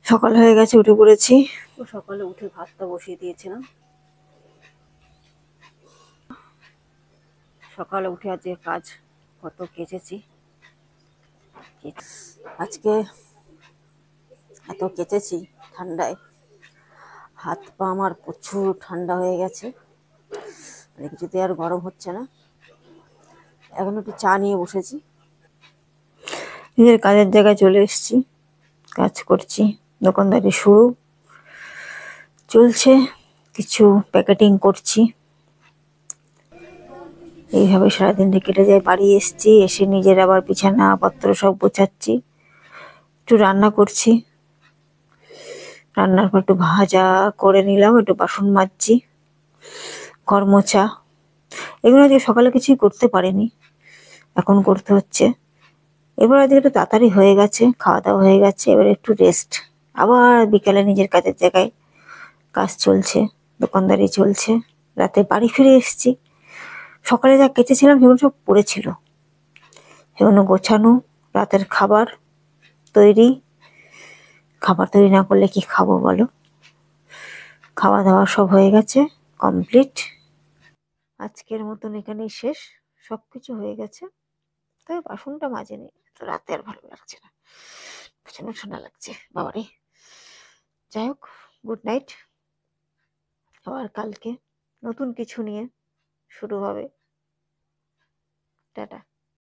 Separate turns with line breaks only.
সকাল হয়ে গেছে, উঠে পড়েছি। তো সকালে উঠে ভাতটা বসিয়ে দিয়েছিলাম। সকালে উঠে আজকে কাজ কত কেচেছি। আজকে এত কেচেছি ঠান্ডায়, হাত পা আমার প্রচুর ঠান্ডা হয়ে গেছে। মানে কিছুতে আর গরম হচ্ছে না। এখন একটু চা নিয়ে বসেছি, নিজের কাজের জায়গায় চলে এসেছি, কাজ করছি। দোকানদারি শুরু চলছে, কিছু প্যাকেটিং করছি। এইভাবে সারাদিনটা কেটে যায়। বাড়ি এসছি, এসে নিজের আবার বিছানা পত্র সব গোছাচ্ছি, একটু রান্না করছি। রান্নার পর একটু ভাজা করে নিলাম, একটু বাসন মাজছি, ঘর মোছা। এগুলো আজকে সকালে কিছুই করতে পারিনি, এখন করতে হচ্ছে। এবার আজকে একটু তাড়াতাড়ি হয়ে গেছে, খাওয়া দাওয়া হয়ে গেছে, এবার একটু রেস্ট। আবার বিকালে নিজের কাজের জায়গায় কাজ চলছে, দোকানদারি চলছে। রাতে বাড়ি ফিরে এসেছি, সকালে যা কেচেছিলাম সেগুলো সব পড়েছিল, সেগুলো গোছানো। রাতের খাবার তৈরি, খাবার তৈরি না করলে কি খাবো বলো। খাওয়া দাওয়া সব হয়ে গেছে, কমপ্লিট। আজকের মতন এখানেই শেষ, সবকিছু হয়ে গেছে। তবে বাসনটা মাজেনি, তো রাতে আর ভালো লাগছে না, প্রচন্ড ঠান্ডা লাগছে বাবারে। যাই হোক, গুড নাইট। আবার কালকে নতুন কিছু নিয়ে শুরু হবে। টাটা।